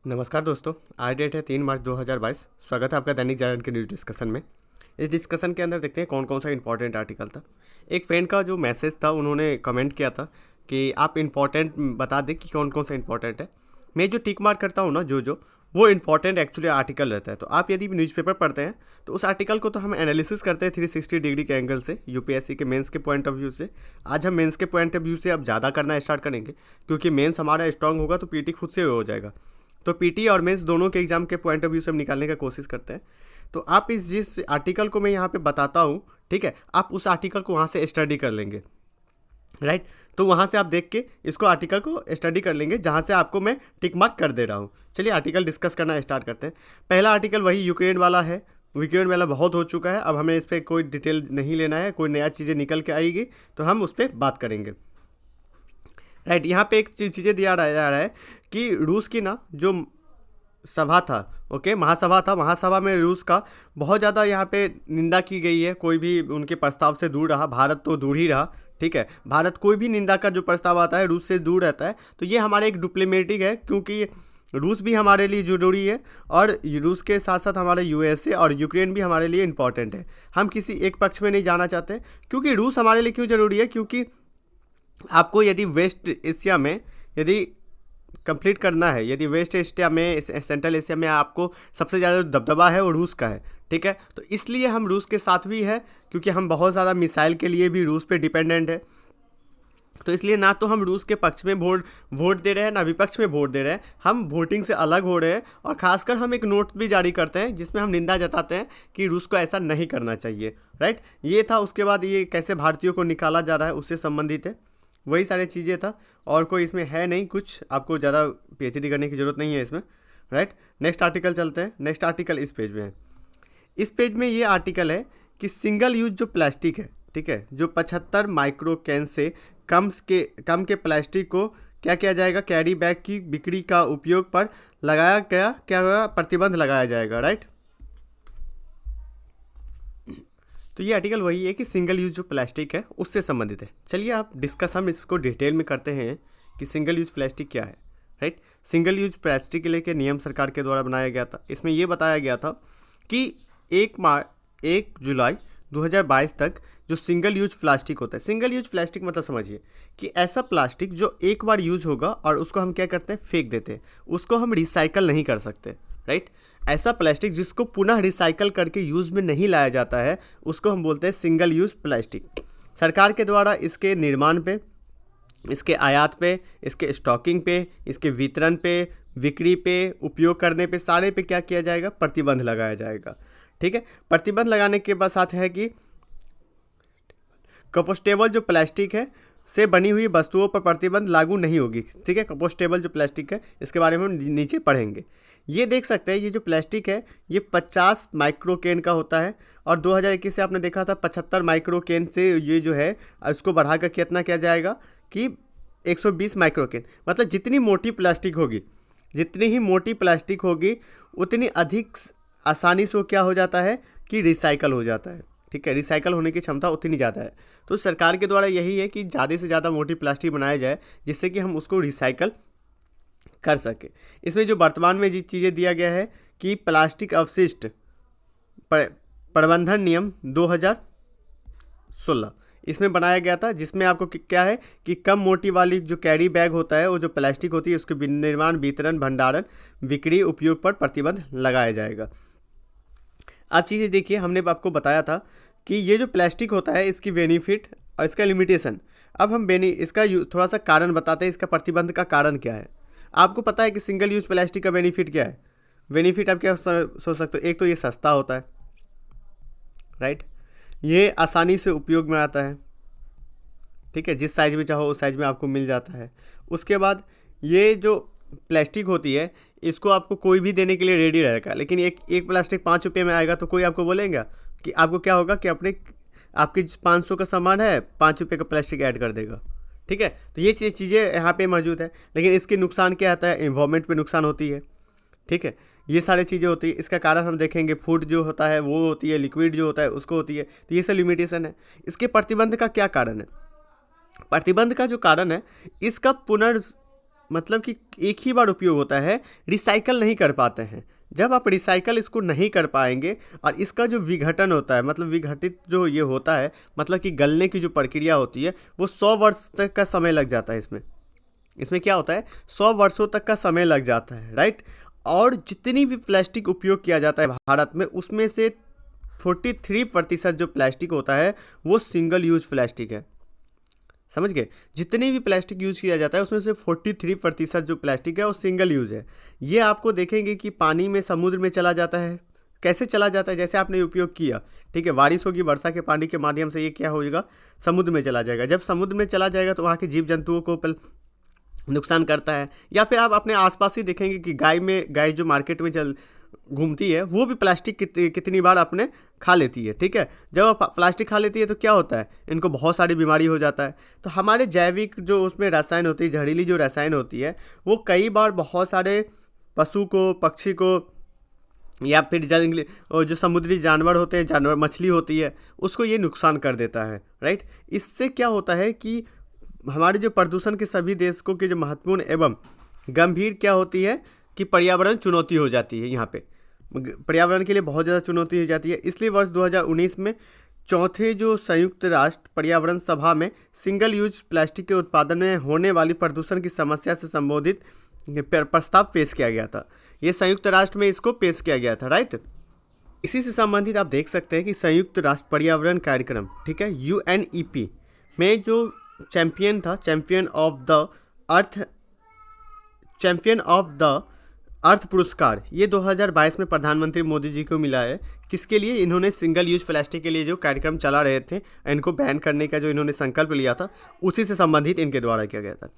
नमस्कार दोस्तों। आज डेट है 3 मार्च 2022। स्वागत है आपका दैनिक जागरण के न्यूज़ डिस्कशन में। इस डिस्कशन के अंदर देखते हैं कौन कौन सा इंपॉर्टेंट आर्टिकल था। एक फ्रेंड का जो मैसेज था, उन्होंने कमेंट किया था कि आप इंपॉर्टेंट बता दें कि कौन कौन सा इंपॉर्टेंट है। मैं जो टिक मार्क करता हूँ ना, जो वो इंपॉर्टेंट एक्चुअली आर्टिकल रहता है। तो आप यदि न्यूज़पेपर पढ़ते हैं तो उस आर्टिकल को तो हम एनालिसिस करते हैं 360 डिग्री के एंगल से, यूपीएससी के मेंस के पॉइंट ऑफ व्यू से। आज हम मेंस के पॉइंट ऑफ व्यू से अब ज़्यादा करना स्टार्ट करेंगे, क्योंकि मेंस हमारा स्ट्रांग होगा तो पीटी खुद से हो जाएगा। तो पीटी और मेंस दोनों के एग्जाम के पॉइंट ऑफ व्यू से हम निकालने का कोशिश करते हैं। तो आप इस जिस आर्टिकल को मैं यहाँ पे बताता हूँ, ठीक है, आप उस आर्टिकल को वहाँ से स्टडी कर लेंगे, राइट। तो वहाँ से आप देख के इसको आर्टिकल को स्टडी कर लेंगे जहाँ से आपको मैं टिक मार्क कर दे रहा हूँ। चलिए आर्टिकल डिस्कस करना स्टार्ट करते हैं। पहला आर्टिकल वही यूक्रेन वाला है। यूक्रेन वाला बहुत हो चुका है, अब हमें इस पर कोई डिटेल नहीं लेना है। कोई नया चीज़ें निकल के आएगी तो हम उस पर बात करेंगे, राइट। यहाँ पे एक चीज़ें दिया जा रहा है कि रूस की ना जो सभा था, ओके, महासभा था, महासभा में रूस का बहुत ज़्यादा यहाँ पे निंदा की गई है। कोई भी उनके प्रस्ताव से दूर रहा, भारत तो दूर ही रहा, ठीक है। भारत कोई भी निंदा का जो प्रस्ताव आता है रूस से दूर रहता है। तो ये हमारे एक डिप्लोमेटिक है, क्योंकि रूस भी हमारे लिए ज़रूरी है और रूस के साथ साथ हमारे यूएसए और यूक्रेन भी हमारे लिए इम्पॉर्टेंट है। हम किसी एक पक्ष में नहीं जाना चाहते। क्योंकि रूस हमारे लिए क्यों ज़रूरी है? क्योंकि आपको यदि वेस्ट एशिया में यदि कंप्लीट करना है, यदि वेस्ट एशिया में, सेंट्रल एशिया में आपको सबसे ज़्यादा दबदबा है वो रूस का है, ठीक है। तो इसलिए हम रूस के साथ भी है, क्योंकि हम बहुत ज़्यादा मिसाइल के लिए भी रूस पे डिपेंडेंट है। तो इसलिए ना तो हम रूस के पक्ष में वोट दे रहे हैं, ना विपक्ष में वोट दे रहे हैं। हम वोटिंग से अलग हो रहे हैं और ख़ासकर हम एक नोट भी जारी करते हैं जिसमें हम निंदा जताते हैं कि रूस को ऐसा नहीं करना चाहिए, राइट। ये था। उसके बाद ये कैसे भारतीयों को निकाला जा रहा है उससे संबंधित है, वही सारी चीज़ें था। और कोई इसमें है नहीं कुछ, आपको ज़्यादा पीएचडी करने की ज़रूरत नहीं है इसमें, राइट। नेक्स्ट आर्टिकल चलते हैं। नेक्स्ट आर्टिकल इस पेज में है। इस पेज में ये आर्टिकल है कि सिंगल यूज जो प्लास्टिक है, ठीक है, जो 75 माइक्रो कैन से कम के प्लास्टिक को क्या किया जाएगा, कैरी बैग की बिक्री का उपयोग पर लगाया गया क्या होगा, प्रतिबंध लगाया जाएगा, राइट। तो ये आर्टिकल वही है कि सिंगल यूज जो प्लास्टिक है उससे संबंधित है। चलिए आप डिस्कस हम इसको डिटेल में करते हैं कि सिंगल यूज प्लास्टिक क्या है, राइट। सिंगल यूज प्लास्टिक के लेके नियम सरकार के द्वारा बनाया गया था। इसमें ये बताया गया था कि 1 जुलाई 2022 तक जो सिंगल यूज प्लास्टिक होता है, सिंगल यूज प्लास्टिक मतलब समझिए कि ऐसा प्लास्टिक जो एक बार यूज होगा और उसको हम क्या करते हैं, फेंक देते हैं, उसको हम रिसाइकल नहीं कर सकते, राइट। ऐसा प्लास्टिक जिसको पुनः रिसाइकल करके यूज़ में नहीं लाया जाता है उसको हम बोलते हैं सिंगल यूज़ प्लास्टिक। सरकार के द्वारा इसके निर्माण पे, इसके आयात पे, इसके स्टॉकिंग पे, इसके वितरण पे, बिक्री पे, उपयोग करने पे, सारे पे क्या किया जाएगा, प्रतिबंध लगाया जाएगा, ठीक है। प्रतिबंध लगाने के बाद साथ है कि कंपोस्टेबल जो प्लास्टिक है से बनी हुई वस्तुओं पर प्रतिबंध लागू नहीं होगी, ठीक है। कंपोस्टेबल जो प्लास्टिक है इसके बारे में हम नीचे पढ़ेंगे। ये देख सकते हैं, ये जो प्लास्टिक है ये 50 माइक्रोकेन का होता है और 2021 से आपने देखा था 75 माइक्रोकेन से ये जो है इसको बढ़ाकर कितना किया जाएगा कि 120 माइक्रोकेन। मतलब जितनी मोटी प्लास्टिक होगी, जितनी ही मोटी प्लास्टिक होगी उतनी अधिक आसानी से क्या हो जाता है कि रिसाइकल हो जाता है, ठीक है। रिसाइकल होने की क्षमता उतनी ज़्यादा है। तो सरकार के द्वारा यही है कि ज़्यादा से ज़्यादा मोटी प्लास्टिक बनाया जाए जिससे कि हम उसको रिसाइकल कर सके। इसमें जो वर्तमान में जी चीज़ें दिया गया है कि प्लास्टिक अवशिष्ट प्रबंधन नियम 2016 इसमें बनाया गया था, जिसमें आपको क्या है कि कम मोटी वाली जो कैरी बैग होता है, वो जो प्लास्टिक होती है, उसके निर्माण, वितरण, भंडारण, बिक्री, उपयोग पर प्रतिबंध लगाया जाएगा। अब चीज़ें देखिए, हमने आपको बताया था कि ये जो प्लास्टिक होता है इसकी बेनिफिट और इसका लिमिटेशन। अब हम इसका थोड़ा सा कारण बताते हैं, इसका प्रतिबंध का कारण क्या है। आपको पता है कि सिंगल यूज प्लास्टिक का बेनिफिट क्या है? बेनिफिट आप क्या सोच सकते हो? एक तो ये सस्ता होता है, राइट, ये आसानी से उपयोग में आता है, ठीक है, जिस साइज़ में चाहो उस साइज़ में आपको मिल जाता है। उसके बाद ये जो प्लास्टिक होती है इसको आपको कोई भी देने के लिए रेडी रहेगा, लेकिन एक प्लास्टिक 5 रुपये में आएगा तो कोई आपको बोलेगा कि आपको क्या होगा कि आपकी 500 का सामान है, 5 रुपये का प्लास्टिक ऐड कर देगा, ठीक है। तो ये चीज़ें यहाँ पे मौजूद है, लेकिन इसके नुकसान क्या आता है, एनवायरनमेंट पे नुकसान होती है, ठीक है। ये सारी चीज़ें होती है। इसका कारण हम देखेंगे, फूड जो होता है वो होती है, लिक्विड जो होता है उसको होती है। तो ये सब लिमिटेशन है। इसके प्रतिबंध का क्या कारण है? प्रतिबंध का जो कारण है, इसका मतलब कि एक ही बार उपयोग होता है, रिसाइकल नहीं कर पाते हैं। जब आप रिसाइकल इसको नहीं कर पाएंगे और इसका जो विघटन होता है, मतलब विघटित जो ये होता है, मतलब कि गलने की जो प्रक्रिया होती है, वो 100 वर्ष तक का समय लग जाता है इसमें। इसमें क्या होता है, 100 वर्षों तक का समय लग जाता है, राइट। और जितनी भी प्लास्टिक उपयोग किया जाता है भारत में, उसमें से 43% जो प्लास्टिक होता है वो सिंगल यूज प्लास्टिक है। समझ गए, जितनी भी प्लास्टिक यूज़ किया जाता है उसमें से 43% जो प्लास्टिक है वो सिंगल यूज़ है। ये आपको देखेंगे कि पानी में, समुद्र में चला जाता है। कैसे चला जाता है, जैसे आपने उपयोग किया, ठीक है, बारिश होगी, वर्षा के पानी के माध्यम से ये क्या होगा, समुद्र में चला जाएगा। जब समुद्र में चला जाएगा तो वहाँ के जीव जंतुओं को नुकसान करता है। या फिर आप अपने आसपास ही देखेंगे कि गाय जो मार्केट में चल घूमती है, वो भी प्लास्टिक कितनी बार अपने खा लेती है, ठीक है। जब आप प्लास्टिक खा लेती है तो क्या होता है, इनको बहुत सारी बीमारी हो जाता है। तो हमारे जैविक जो उसमें रसायन होती है, जहरीली जो रसायन होती है, वो कई बार बहुत सारे पशु को, पक्षी को, या फिर जो समुद्री जानवर होते हैं, जानवर मछली होती है, उसको ये नुकसान कर देता है, राइट। इससे क्या होता है कि हमारे जो प्रदूषण के सभी देशों के जो महत्वपूर्ण एवं गंभीर क्या होती है कि पर्यावरण चुनौती हो जाती है। यहाँ पे पर्यावरण के लिए बहुत ज़्यादा चुनौती हो जाती है। इसलिए वर्ष 2019 में चौथे जो संयुक्त राष्ट्र पर्यावरण सभा में सिंगल यूज प्लास्टिक के उत्पादन में होने वाली प्रदूषण की समस्या से संबोधित प्रस्ताव पेश किया गया था। ये संयुक्त राष्ट्र में इसको पेश किया गया था, राइट। इसी से संबंधित आप देख सकते हैं कि संयुक्त राष्ट्र पर्यावरण कार्यक्रम, ठीक है, UNEP में जो चैंपियन था, चैंपियन ऑफ द अर्थ पुरस्कार, ये 2022 में प्रधानमंत्री मोदी जी को मिला है। किसके लिए, इन्होंने सिंगल यूज प्लास्टिक के लिए जो कार्यक्रम चला रहे थे, इनको बैन करने का जो इन्होंने संकल्प लिया था, उसी से संबंधित इनके द्वारा किया गया था।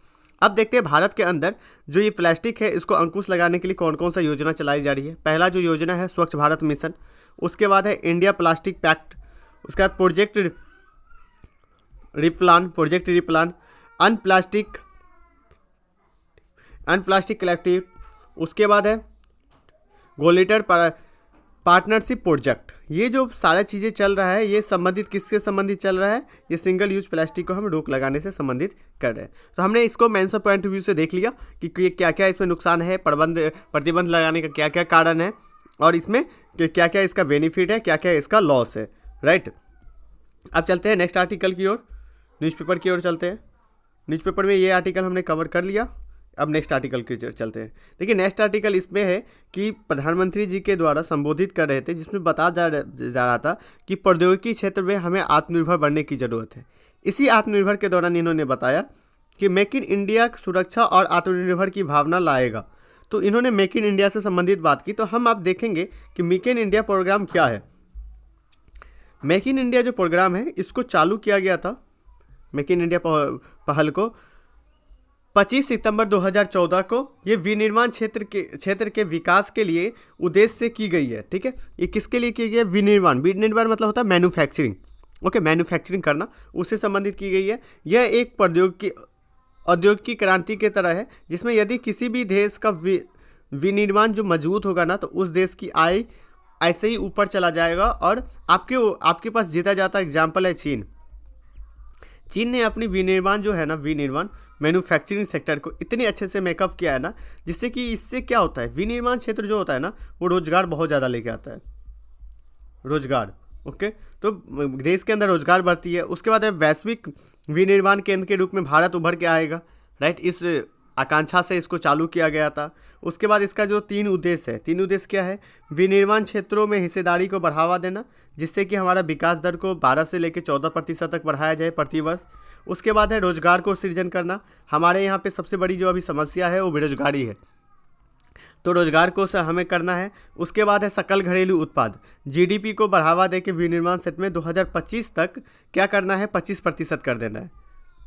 अब देखते हैं भारत के अंदर जो ये प्लास्टिक है, इसको अंकुश लगाने के लिए कौन कौन सा योजना चलाई जा रही है। पहला जो योजना है स्वच्छ भारत मिशन, उसके बाद है इंडिया प्लास्टिक पैक्ट, उसके बाद प्रोजेक्ट रिप्लान, अनप्लास्टिक कलेक्टिव, उसके बाद है गोलेटर पार्टनरशिप प्रोजेक्ट। ये जो सारा चीज़ें चल रहा है, ये संबंधित किससे संबंधित चल रहा है, ये सिंगल यूज प्लास्टिक को हम रोक लगाने से संबंधित कर रहे हैं। तो हमने इसको मेंस पॉइंट ऑफ व्यू से देख लिया कि क्या क्या इसमें नुकसान है, प्रतिबंध लगाने का क्या क्या कारण है, और इसमें क्या क्या इसका बेनिफिट है, क्या क्या इसका लॉस है, राइट। अब चलते हैं नेक्स्ट आर्टिकल की ओर, न्यूज़पेपर की ओर चलते हैं। न्यूज़पेपर में ये आर्टिकल हमने कवर कर लिया। अब नेक्स्ट आर्टिकल की ओर चलते हैं। देखिए नेक्स्ट आर्टिकल इसमें है कि प्रधानमंत्री जी के द्वारा संबोधित कर रहे थे, जिसमें बताया जा रहा था कि प्रौद्योगिकी क्षेत्र में हमें आत्मनिर्भर बनने की ज़रूरत है। इसी आत्मनिर्भर के दौरान इन्होंने बताया कि मेक इन इंडिया सुरक्षा और आत्मनिर्भर की भावना लाएगा। तो इन्होंने मेक इन इंडिया से संबंधित बात की। तो हम आप देखेंगे कि मेक इन इंडिया प्रोग्राम क्या है। मेक इन इंडिया जो प्रोग्राम है, इसको चालू किया गया था, मेक इन इंडिया पहल को 25 सितंबर 2014 को। ये विनिर्माण क्षेत्र के विकास के लिए उद्देश्य से की गई है, ठीक है। ये किसके लिए की गई है, विनिर्माण मतलब होता है मैन्युफैक्चरिंग, ओके, मैन्युफैक्चरिंग करना, उससे संबंधित की गई है। यह एक औद्योगिक क्रांति के तरह है, जिसमें यदि किसी भी देश का विनिर्माण जो मजबूत होगा ना, तो उस देश की आय ऐसे ही ऊपर चला जाएगा। और आपके पास जीता जाता एग्जाम्पल है चीन ने अपनी विनिर्माण जो है ना, मैन्युफैक्चरिंग सेक्टर को इतने अच्छे से मेकअप किया है ना, जिससे कि इससे क्या होता है, विनिर्माण क्षेत्र जो होता है ना, वो रोजगार बहुत ज़्यादा लेके आता है, रोजगार, ओके। तो देश के अंदर रोजगार बढ़ती है। उसके बाद वैश्विक विनिर्माण केंद्र के रूप में भारत उभर के आएगा, राइट। इस आकांक्षा से इसको चालू किया गया था। उसके बाद इसका जो 3 उद्देश्य है, 3 उद्देश्य क्या है, विनिर्माण क्षेत्रों में हिस्सेदारी को बढ़ावा देना, जिससे कि हमारा विकास दर को 12 से लेकर 14% तक बढ़ाया जाए प्रति वर्ष। उसके बाद है रोजगार को सृजन करना। हमारे यहाँ पे सबसे बड़ी जो अभी समस्या है वो बेरोजगारी है, तो रोजगार को हमें करना है। उसके बाद है सकल घरेलू उत्पाद, GDP को बढ़ावा दे के विनिर्माण क्षेत्र में 2025 तक क्या करना है, 25% कर देना है,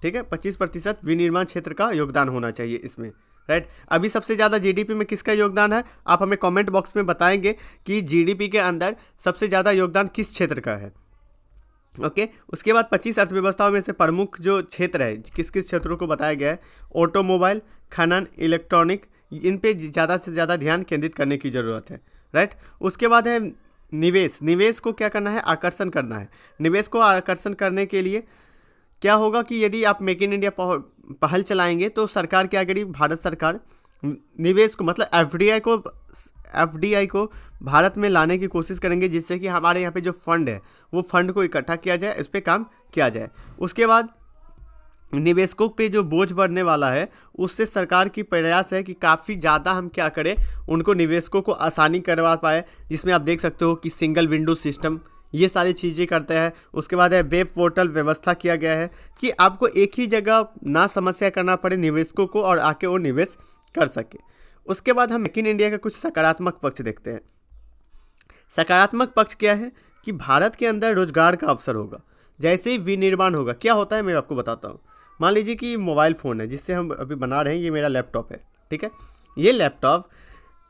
ठीक है। 25% विनिर्माण क्षेत्र का योगदान होना चाहिए इसमें, राइट। अभी सबसे ज़्यादा GDP में किसका योगदान है, आप हमें कमेंट बॉक्स में बताएंगे कि GDP के अंदर सबसे ज़्यादा योगदान किस क्षेत्र का है, ओके। उसके बाद 25 अर्थव्यवस्थाओं में से प्रमुख जो क्षेत्र है, किस किस क्षेत्रों को बताया गया है, ऑटोमोबाइल, खनन, इलेक्ट्रॉनिक, इन पे ज़्यादा से ज़्यादा ध्यान केंद्रित करने की ज़रूरत है, राइट। उसके बाद है निवेश को क्या करना है, आकर्षण करना है। निवेश को आकर्षण करने के लिए क्या होगा कि यदि आप मेक इन इंडिया पहल चलाएंगे तो सरकार क्या करेगी, भारत सरकार निवेश को मतलब एफडीआई को भारत में लाने की कोशिश करेंगे, जिससे कि हमारे यहाँ पे जो फंड है वो फंड को इकट्ठा किया जाए, इस पर काम किया जाए। उसके बाद निवेशकों पे जो बोझ बढ़ने वाला है उससे सरकार की प्रयास है कि काफ़ी ज़्यादा हम क्या करें, उनको निवेशकों को आसानी करवा पाए, जिसमें आप देख सकते हो कि सिंगल विंडो सिस्टम ये सारी चीज़ें करते हैं। उसके बाद है वेब पोर्टल व्यवस्था किया गया है कि आपको एक ही जगह ना समस्या करना पड़े निवेशकों को और आके वो निवेश कर सके। उसके बाद हम मेक इन इंडिया का कुछ सकारात्मक पक्ष देखते हैं। सकारात्मक पक्ष क्या है कि भारत के अंदर रोजगार का अवसर होगा जैसे ही विनिर्माण होगा। क्या होता है मैं आपको बताता हूँ। मान लीजिए कि मोबाइल फ़ोन है जिससे हम अभी बना रहे हैं, ये मेरा लैपटॉप है, ठीक है। ये लैपटॉप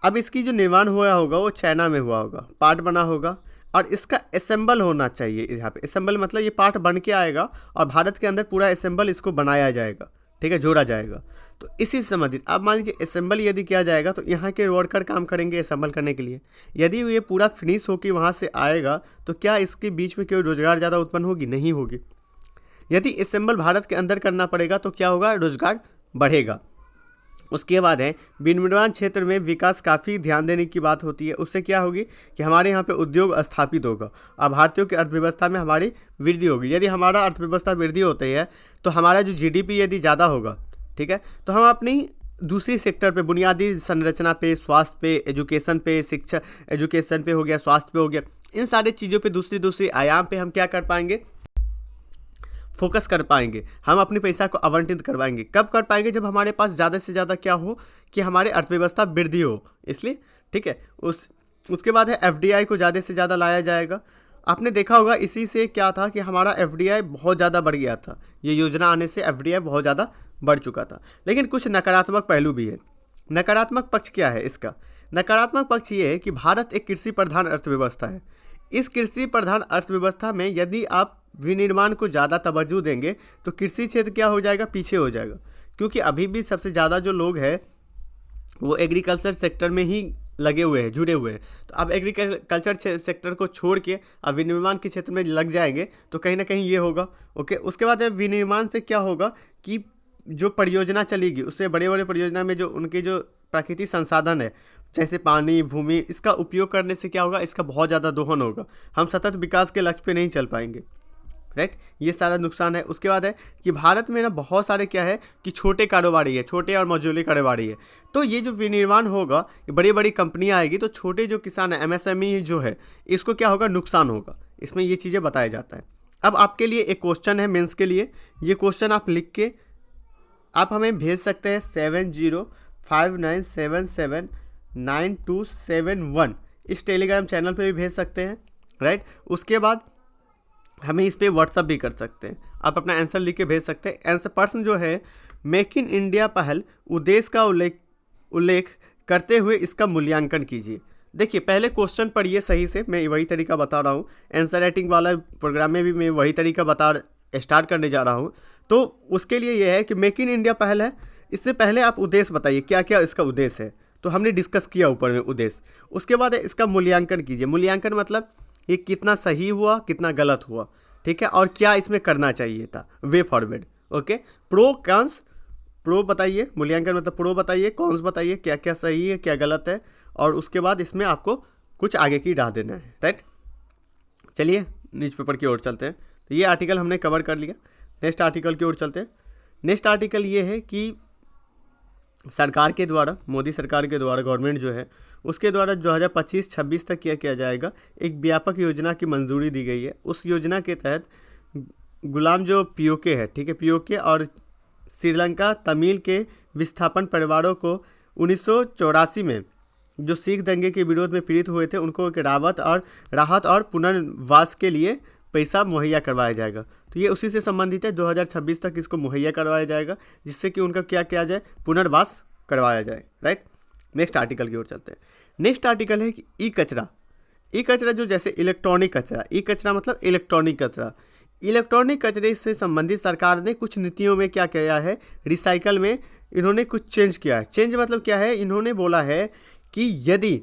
अब इसकी जो निर्माण हुआ होगा वो चाइना में हुआ होगा, पार्ट बना होगा और इसका असेंबल होना चाहिए। यहाँ पे असेंबल मतलब ये पार्ट बन के आएगा और भारत के अंदर पूरा असेंबल इसको बनाया जाएगा, ठीक है, जोड़ा जाएगा। तो इसी से संबंधित अब मान लीजिए असेंबल यदि किया जाएगा तो यहाँ के वर्कर काम करेंगे असेंबल करने के लिए। यदि ये पूरा फिनिश होकर वहाँ से आएगा तो क्या इसके बीच में कोई रोजगार ज़्यादा उत्पन्न होगी? नहीं होगी। यदि असेंबल भारत के अंदर करना पड़ेगा तो क्या होगा, रोजगार बढ़ेगा। उसके बाद है विनिर्माण क्षेत्र में विकास, काफ़ी ध्यान देने की बात होती है। उससे क्या होगी कि हमारे यहाँ पे उद्योग स्थापित होगा और भारतीयों की अर्थव्यवस्था में हमारी वृद्धि होगी। यदि हमारा अर्थव्यवस्था वृद्धि होती है तो हमारा जो जीडीपी यदि ज़्यादा होगा, ठीक है, तो हम अपनी दूसरी सेक्टर पे, बुनियादी संरचना पे, स्वास्थ्य पे, एजुकेशन पे, शिक्षा एजुकेशन पे हो गया, स्वास्थ्य पे हो गया, इन सारी चीज़ों पे दूसरी आयाम पे हम क्या कर पाएंगे, फोकस कर पाएंगे। हम अपने पैसा को आवंटित करवाएंगे। कब कर पाएंगे? जब हमारे पास ज़्यादा से ज़्यादा क्या हो कि हमारे अर्थव्यवस्था वृद्धि हो, इसलिए, ठीक है। उसके बाद है एफडीआई को ज़्यादा से ज़्यादा लाया जाएगा। आपने देखा होगा इसी से क्या था कि हमारा एफडीआई बहुत ज़्यादा बढ़ गया था। ये योजना आने से एफडीआई बहुत ज़्यादा बढ़ चुका था। लेकिन कुछ नकारात्मक पहलू भी है। नकारात्मक पक्ष क्या है इसका? नकारात्मक पक्ष ये है कि भारत एक कृषि प्रधान अर्थव्यवस्था है। इस कृषि प्रधान अर्थव्यवस्था में यदि आप विनिर्माण को ज़्यादा तवज्जो देंगे तो कृषि क्षेत्र क्या हो जाएगा, पीछे हो जाएगा। क्योंकि अभी भी सबसे ज़्यादा जो लोग हैं वो एग्रीकल्चर सेक्टर में ही लगे हुए हैं, जुड़े हुए हैं। तो अब एग्रीकल्चर सेक्टर को छोड़ के अब विनिर्माण के क्षेत्र में लग जाएंगे तो कहीं ना कहीं ये होगा। ओके, उसके बाद विनिर्माण से क्या होगा कि जो परियोजना चलेगी उससे बड़े बड़े परियोजना में जो उनके जो प्राकृतिक संसाधन है जैसे पानी, भूमि, इसका उपयोग करने से क्या होगा, इसका बहुत ज़्यादा दोहन होगा। हम सतत विकास के लक्ष्य पे नहीं चल पाएंगे, राइट। ये सारा नुकसान है। उसके बाद है कि भारत में ना बहुत सारे क्या है कि छोटे कारोबारी है, छोटे और मझोले कारोबारी है। तो ये जो विनिर्माण होगा, ये बड़ी बड़ी कंपनियां आएगी तो छोटे जो किसान है, एमएसएमई जो है, इसको क्या होगा, नुकसान होगा। इसमें ये चीज़ें बताया जाता है। अब आपके लिए एक क्वेश्चन है मेंस के लिए। ये क्वेश्चन आप लिख के आप हमें भेज सकते हैं 7059779271 इस टेलीग्राम चैनल पे भी भेज सकते हैं, राइट। उसके बाद हमें इस पर व्हाट्सअप भी कर सकते हैं। आप अपना आंसर लिख के भेज सकते हैं। आंसर प्रश्न जो है, मेक इन इंडिया पहल उद्देश्य का उल्लेख करते हुए इसका मूल्यांकन कीजिए। देखिए पहले क्वेश्चन पढ़िए सही से, मैं वही तरीका बता रहा हूँ। आंसर राइटिंग वाला प्रोग्राम में भी मैं वही तरीका स्टार्ट करने जा रहा हूँ। तो उसके लिए यह है कि मेक इन इंडिया पहल है, इससे पहले आप उद्देश्य बताइए क्या क्या इसका उद्देश्य है। तो हमने डिस्कस किया ऊपर में उद्देश्य। उसके बाद इसका मूल्यांकन कीजिए। मूल्यांकन मतलब ये कितना सही हुआ, कितना गलत हुआ, ठीक है, और क्या इसमें करना चाहिए था, way forward. Okay, pro cons, pro बताइए, मूल्यांकन मतलब प्रो बताइए, कॉन्स बताइए, क्या क्या सही है, क्या गलत है, और उसके बाद इसमें आपको कुछ आगे की राह देना है, राइट। चलिए न्यूज़पेपर की ओर चलते हैं। तो ये आर्टिकल हमने कवर कर लिया। नेक्स्ट आर्टिकल की ओर चलते हैं। नेक्स्ट आर्टिकल ये है कि सरकार के द्वारा, मोदी सरकार के द्वारा, गवर्नमेंट जो है उसके द्वारा 2025-26 तक क्या किया जाएगा, एक व्यापक योजना की मंजूरी दी गई है। उस योजना के तहत गुलाम जो पीओके है, ठीक है, पीओके और श्रीलंका तमिल के विस्थापन परिवारों को 1984 में जो सिख दंगे के विरोध में पीड़ित हुए थे उनको एक राहत और पुनर्वास के लिए पैसा मुहैया करवाया जाएगा। तो ये उसी से संबंधित है। 2026 तक इसको मुहैया करवाया जाएगा जिससे कि उनका क्या किया जाए, पुनर्वास करवाया जाए, राइट। नेक्स्ट आर्टिकल की ओर चलते हैं। नेक्स्ट आर्टिकल है कि ई कचरा। ई कचरा जो जैसे इलेक्ट्रॉनिक कचरा, ई कचरा मतलब इलेक्ट्रॉनिक कचरा। इलेक्ट्रॉनिक कचरे से संबंधित सरकार ने कुछ नीतियों में क्या किया है, रिसाइकल में इन्होंने कुछ चेंज किया है। चेंज मतलब क्या है, इन्होंने बोला है कि यदि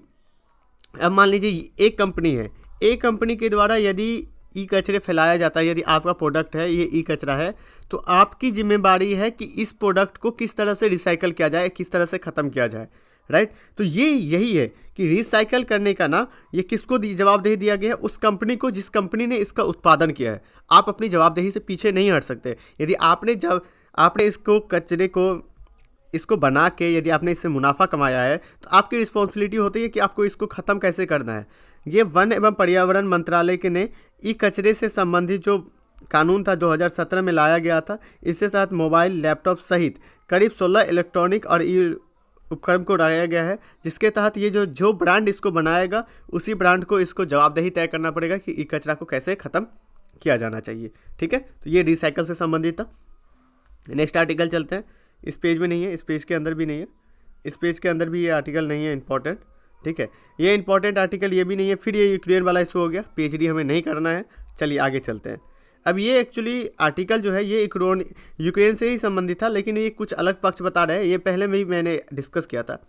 अब मान लीजिए एक कंपनी है, एक कंपनी के द्वारा यदि ई कचरे फैलाया जाता है, यदि आपका प्रोडक्ट है ये ई कचरा है, तो आपकी जिम्मेदारी है कि इस प्रोडक्ट को किस तरह से रिसाइकल किया जाए, किस तरह से ख़त्म किया जाए, राइट। तो ये यही है कि रिसाइकल करने का ना ये किसको जवाबदेही दिया गया है, उस कंपनी को जिस कंपनी ने इसका उत्पादन किया है। आप अपनी जवाबदेही से पीछे नहीं हट सकते। यदि आपने इसको कचरे को इसको बना के यदि आपने इससे मुनाफा कमाया है, तो आपकी रिस्पॉन्सिबिलिटी होती है कि आपको इसको ख़त्म कैसे करना है। ये वन एवं पर्यावरण मंत्रालय के ने ई कचरे से संबंधित जो कानून था 2017 में लाया गया था। इसके साथ मोबाइल, लैपटॉप सहित करीब 16 इलेक्ट्रॉनिक और ई उपकरण को लाया गया है, जिसके तहत ये जो ब्रांड इसको बनाएगा उसी ब्रांड को इसको जवाबदेही तय करना पड़ेगा कि ई कचरा को कैसे ख़त्म किया जाना चाहिए। ठीक है, तो ये रिसाइकल से संबंधित था। नेक्स्ट आर्टिकल चलते हैं। इस पेज में नहीं है, इस पेज के अंदर भी नहीं है, इस पेज के अंदर भी ये आर्टिकल नहीं है इंपॉर्टेंट। ठीक है, ये इंपॉर्टेंट आर्टिकल ये भी नहीं है। फिर ये यूक्रेन वाला इशू हो गया, पीएचडी हमें नहीं करना है। चलिए आगे चलते हैं। अब ये एक्चुअली आर्टिकल जो है ये यूक्रेन से ही संबंधित था, लेकिन ये कुछ अलग पक्ष बता रहे हैं। ये पहले में ही मैंने डिस्कस किया था।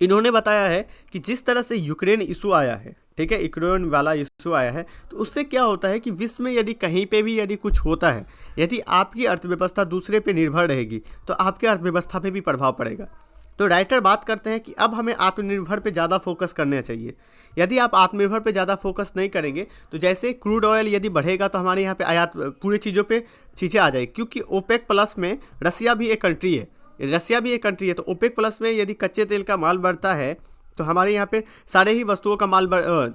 इन्होंने बताया है कि जिस तरह से यूक्रेन इशू आया है, ठीक है, यूक्रेन वाला इशू आया है, तो उससे क्या होता है कि विश्व में यदि कहीं पे भी यदि कुछ होता है, यदि आपकी अर्थव्यवस्था दूसरे पे निर्भर रहेगी तो आपके अर्थव्यवस्था पे भी प्रभाव पड़ेगा। तो राइटर बात करते हैं कि अब हमें आत्मनिर्भर पे ज़्यादा फोकस करना चाहिए। यदि आप आत्मनिर्भर पे ज़्यादा फोकस नहीं करेंगे तो जैसे क्रूड ऑयल यदि बढ़ेगा तो हमारे यहाँ पे आयात पूरी चीज़ों पे चीज़ें आ जाएगी, क्योंकि ओपेक प्लस में रसिया भी एक कंट्री है। तो ओपेक प्लस में यदि कच्चे तेल का माल बढ़ता है तो हमारे यहाँ पे सारे ही वस्तुओं का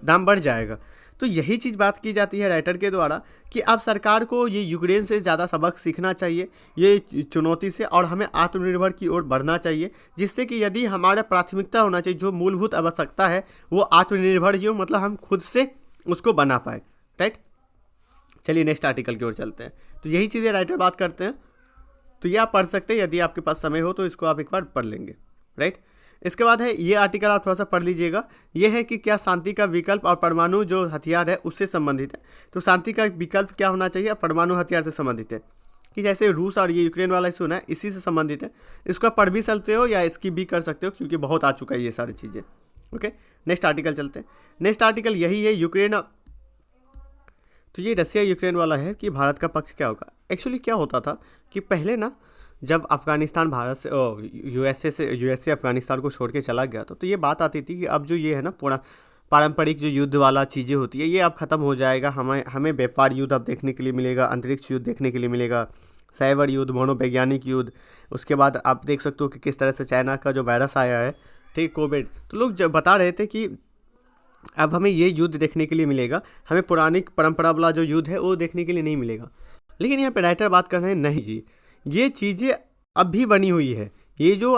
दाम बढ़ जाएगा। तो यही चीज़ बात की जाती है राइटर के द्वारा कि अब सरकार को ये यूक्रेन से ज़्यादा सबक सीखना चाहिए, ये चुनौती से, और हमें आत्मनिर्भर की ओर बढ़ना चाहिए, जिससे कि यदि हमारा प्राथमिकता होना चाहिए जो मूलभूत आवश्यकता है वो आत्मनिर्भर ही हो, मतलब हम खुद से उसको बना पाए, राइट। चलिए नेक्स्ट आर्टिकल की ओर चलते हैं। तो यही चीज़ें राइटर बात करते हैं, तो ये आप पढ़ सकते हैं, यदि आपके पास समय हो तो इसको आप एक बार पढ़ लेंगे, राइट। इसके बाद है ये आर्टिकल आप थोड़ा सा पढ़ लीजिएगा। ये है कि क्या शांति का विकल्प और परमाणु जो हथियार है उससे संबंधित है। तो शांति का विकल्प क्या होना चाहिए, परमाणु हथियार से संबंधित है, कि जैसे रूस और ये यूक्रेन वाला इशू है इसी से संबंधित है। इसको आप पढ़ भी सकते हो या इसकी भी कर सकते हो, क्योंकि बहुत आ चुका है ये सारी चीज़ें। ओके, नेक्स्ट आर्टिकल चलते हैं। नेक्स्ट आर्टिकल यही है यूक्रेन। तो ये रसिया यूक्रेन वाला है कि भारत का पक्ष क्या होगा। एक्चुअली क्या होता था कि पहले ना जब अफ़गानिस्तान भारत से यूएसए अफ़गानिस्तान को छोड़ के चला गया तो ये बात आती थी कि अब जो ये है ना पूरा पारंपरिक जो युद्ध वाला चीज़ें होती है ये अब ख़त्म हो जाएगा। हमें व्यापार युद्ध अब देखने के लिए मिलेगा, अंतरिक्ष युद्ध देखने के लिए मिलेगा, साइबर युद्ध, मनोवैज्ञानिक युद्ध। उसके बाद आप देख सकते हो कि किस तरह से चाइना का जो वायरस आया है, ठीक, कोविड। तो लोग जब बता रहे थे कि अब हमें ये युद्ध देखने के लिए मिलेगा, हमें पुरानी परंपरा वाला जो युद्ध है वो देखने के लिए नहीं मिलेगा। लेकिन यहाँ पे राइटर बात कर रहे हैं नहीं जी, ये चीज़ें अब भी बनी हुई है। ये जो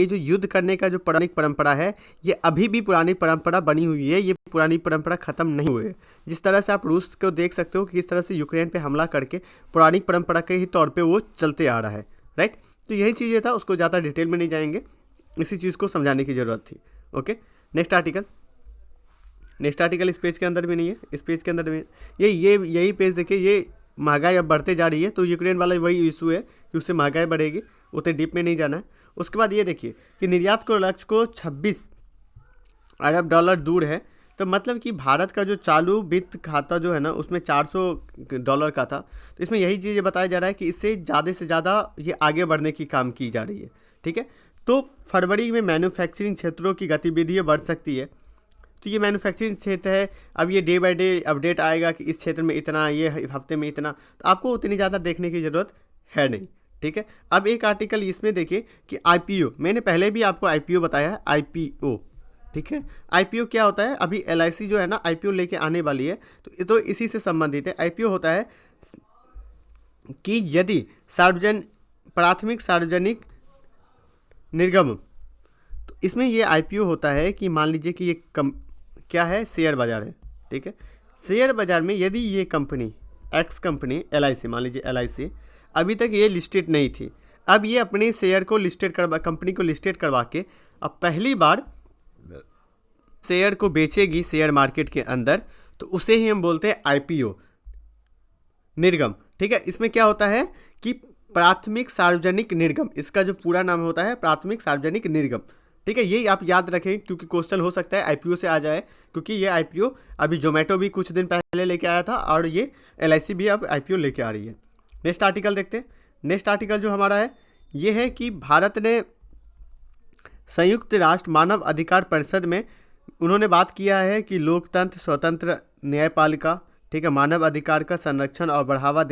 युद्ध करने का जो पुरानी परंपरा है ये अभी भी पुरानी परंपरा बनी हुई है, ये पुरानी परंपरा ख़त्म नहीं हुई है। जिस तरह से आप रूस को देख सकते हो कि किस तरह से यूक्रेन पे हमला करके पुरानी परंपरा के ही तौर पे वो चलते आ रहा है, राइट। तो यही चीज़ें था, उसको ज़्यादा डिटेल में नहीं जाएंगे, इसी चीज़ को समझाने की ज़रूरत थी। ओके, नेक्स्ट आर्टिकल इस पेज के अंदर भी नहीं है, इस पेज के अंदर भी यही पेज देखिए। ये महंगाई अब बढ़ते जा रही है, तो यूक्रेन वाला वही इशू है कि उससे महंगाई बढ़ेगी, उतने डीप में नहीं जाना है। उसके बाद ये देखिए कि निर्यात को लक्ष्य को 26 अरब डॉलर दूर है। तो मतलब कि भारत का जो चालू वित्त खाता जो है ना उसमें $400 का था। तो इसमें यही चीज़ बताया जा रहा है कि इससे ज़्यादा से ज़्यादा ये आगे बढ़ने की काम की जा रही है, ठीक है। तो फरवरी में मैन्युफैक्चरिंग क्षेत्रों की गतिविधियाँ बढ़ सकती है। तो ये मैन्युफैक्चरिंग क्षेत्र है, अब ये डे बाय डे अपडेट आएगा कि इस क्षेत्र में इतना, ये हफ्ते में इतना, तो आपको उतनी ज़्यादा देखने की ज़रूरत है नहीं, ठीक है। अब एक आर्टिकल इसमें देखिए कि आईपीओ, मैंने पहले भी आपको आईपीओ बताया है, आईपीओ, ठीक है। आईपीओ क्या होता है, अभी एलआईसी जो है ना आईपीओ लेके आने वाली है, तो इसी से संबंधित है। आईपीओ होता है कि यदि प्राथमिक सार्वजनिक निर्गम, तो इसमें ये आईपीओ होता है कि मान लीजिए कि ये क्या है, शेयर बाज़ार है, ठीक है। शेयर बाज़ार में यदि ये कंपनी एक्स कंपनी एलआईसी, मान लीजिए एलआईसी, अभी तक ये लिस्टेड नहीं थी, अब ये अपने शेयर को कंपनी को लिस्टेड करवा के अब पहली बार शेयर को बेचेगी शेयर मार्केट के अंदर, तो उसे ही हम बोलते हैं आईपीओ, निर्गम, ठीक है। इसमें क्या होता है कि प्राथमिक सार्वजनिक निर्गम, इसका जो पूरा नाम होता है प्राथमिक सार्वजनिक निर्गम, ठीक है, यही आप याद रखें क्योंकि क्वेश्चन हो सकता है आईपीओ से आ जाए, क्योंकि ये आईपीओ अभी जोमेटो भी कुछ दिन पहले लेके आया था और ये एलआईसी भी अब आईपीओ लेके आ रही है। नेक्स्ट आर्टिकल देखते हैं। नेक्स्ट आर्टिकल जो हमारा है ये है कि भारत ने संयुक्त राष्ट्र मानव अधिकार परिषद में उन्होंने बात किया है कि लोकतंत्र, स्वतंत्र न्यायपालिका, ठीक है, मानव अधिकार का संरक्षण और बढ़ावा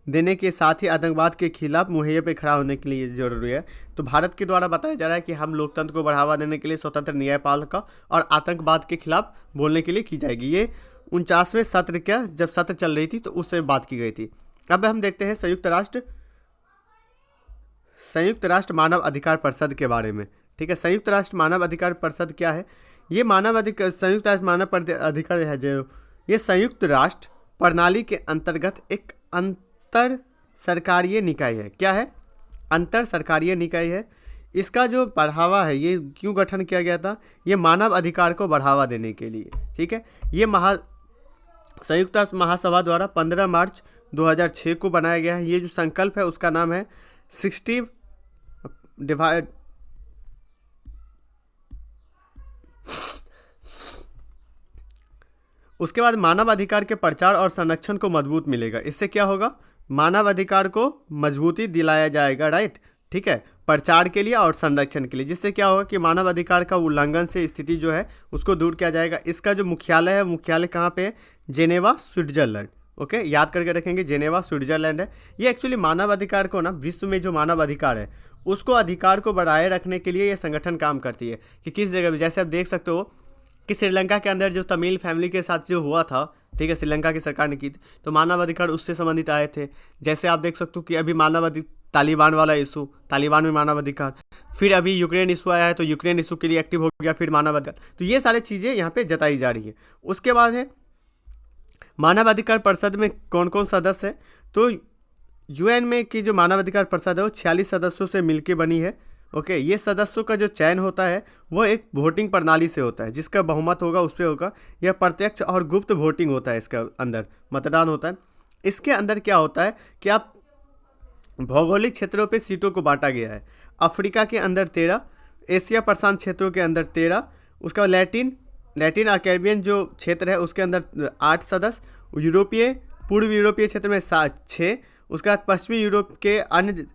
देने के साथ ही आतंकवाद के खिलाफ मुहैया पे खड़ा होने के लिए जरूरी है। तो भारत के द्वारा बताया जा रहा है कि हम लोकतंत्र को बढ़ावा देने के लिए स्वतंत्र न्यायपालिका और आतंकवाद के खिलाफ बोलने के लिए की जाएगी। ये 49वें सत्र का जब सत्र चल रही थी तो उससे बात की गई थी। अब हम देखते हैं संयुक्त राष्ट्र मानव अधिकार परिषद के बारे में। ठीक है, संयुक्त राष्ट्र मानव अधिकार परिषद क्या है? ये संयुक्त राष्ट्र मानव अधिकार है जो ये संयुक्त राष्ट्र प्रणाली के अंतर्गत एक अंतर सरकारीय निकाय है। क्या है? अंतर सरकारीय निकाय है। इसका जो बढ़ावा है, ये क्यों गठन किया गया था? ये मानव अधिकार को बढ़ावा देने के लिए। ठीक है, ये संयुक्त राष्ट्र महासभा द्वारा 15 मार्च 2006 को बनाया गया है। ये जो संकल्प है उसका नाम है 60 डिवाइड उसके बाद मानव अधिकार के प्रचार और संरक्षण को मजबूत मिलेगा। इससे क्या होगा? मानव अधिकार को मजबूती दिलाया जाएगा, राइट। ठीक है, प्रचार के लिए और संरक्षण के लिए, जिससे क्या होगा कि मानव अधिकार का उल्लंघन से स्थिति जो है उसको दूर किया जाएगा। इसका जो मुख्यालय है, मुख्यालय कहाँ पे है? Geneva, Switzerland. ओके, याद करके रखेंगे, जेनेवा स्विट्जरलैंड है। ये एक्चुअली मानव अधिकार को ना, विश्व में जो मानव अधिकार है उसको अधिकार को बनाए रखने के लिए ये संगठन काम करती है कि किस जगह भी, जैसे आप देख सकते हो कि श्रीलंका के अंदर जो तमिल फैमिली के साथ जो हुआ था, ठीक है, श्रीलंका की सरकार ने की थी, तो मानव अधिकार उससे संबंधित आए थे। जैसे आप देख सकते हो कि अभी तालिबान वाला इशू, तालिबान में मानव अधिकार, फिर अभी यूक्रेन इशू आया है तो यूक्रेन इशू के लिए एक्टिव हो गया, फिर मानव अधिकार। तो ये सारी चीज़ें यहाँ पे जताई जा रही है। उसके बाद है मानव अधिकार परिषद में कौन कौन सदस्य है? तो यूएन में की जो मानव अधिकार परिषद है वो 46 सदस्यों से मिलकर बनी है। ओके, ये सदस्यों का जो चयन होता है वो एक वोटिंग प्रणाली से होता है, जिसका बहुमत होगा उस पर होगा। यह प्रत्यक्ष और गुप्त वोटिंग होता है, इसके अंदर मतदान होता है। इसके अंदर क्या होता है कि आप भौगोलिक क्षेत्रों पे सीटों को बांटा गया है। अफ्रीका के अंदर 13, एशिया प्रशांत क्षेत्रों के अंदर 13, उसका लैटिन और कैरिबियन जो क्षेत्र है उसके अंदर 8 सदस्य, पूर्व यूरोपीय क्षेत्र में 6, उसके बाद पश्चिमी यूरोप के अन्य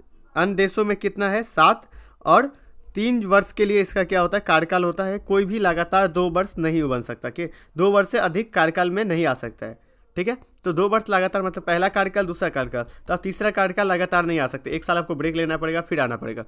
देशों में कितना है? 7, और 3 वर्ष के लिए इसका क्या होता है? कार्यकाल होता है। कोई भी लगातार 2 वर्ष नहीं बन सकता, कि 2 वर्ष से अधिक कार्यकाल में नहीं आ सकता है। ठीक है, तो 2 वर्ष लगातार मतलब पहला कार्यकाल, दूसरा कार्यकाल, तो आप तीसरा कार्यकाल लगातार नहीं आ सकते, 1 साल आपको ब्रेक लेना पड़ेगा, फिर आना पड़ेगा।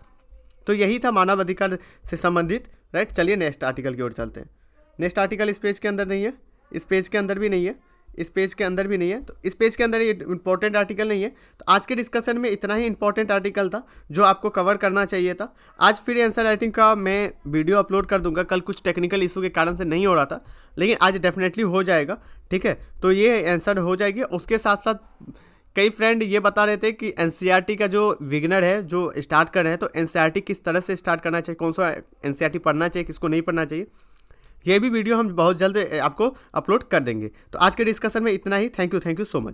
तो यही था मानव अधिकार से संबंधित, राइट। चलिए नेक्स्ट आर्टिकल की ओर चलते हैं। नेक्स्ट आर्टिकल इस पेज के अंदर नहीं है, इस पेज के अंदर भी नहीं है, इस पेज के अंदर भी नहीं है, तो इस पेज के अंदर ये इंपॉर्टेंट आर्टिकल नहीं है। तो आज के डिस्कशन में इतना ही इंपॉर्टेंट आर्टिकल था जो आपको कवर करना चाहिए था। आज फिर आंसर राइटिंग का मैं वीडियो अपलोड कर दूंगा। कल कुछ टेक्निकल इशू के कारण से नहीं हो रहा था, लेकिन आज डेफिनेटली हो जाएगा। ठीक है, तो ये आंसर हो जाएगी। उसके साथ साथ कई फ्रेंड ये बता रहे थे कि एनसीईआरटी का जो विगनर है जो स्टार्ट कर रहे हैं, तो एनसीईआरटी किस तरह से स्टार्ट करना चाहिए, कौन सा एनसीईआरटी पढ़ना चाहिए, किसको नहीं पढ़ना चाहिए, ये भी वीडियो हम बहुत जल्द आपको अपलोड कर देंगे। तो आज के डिस्कशन में इतना ही। Thank you so much.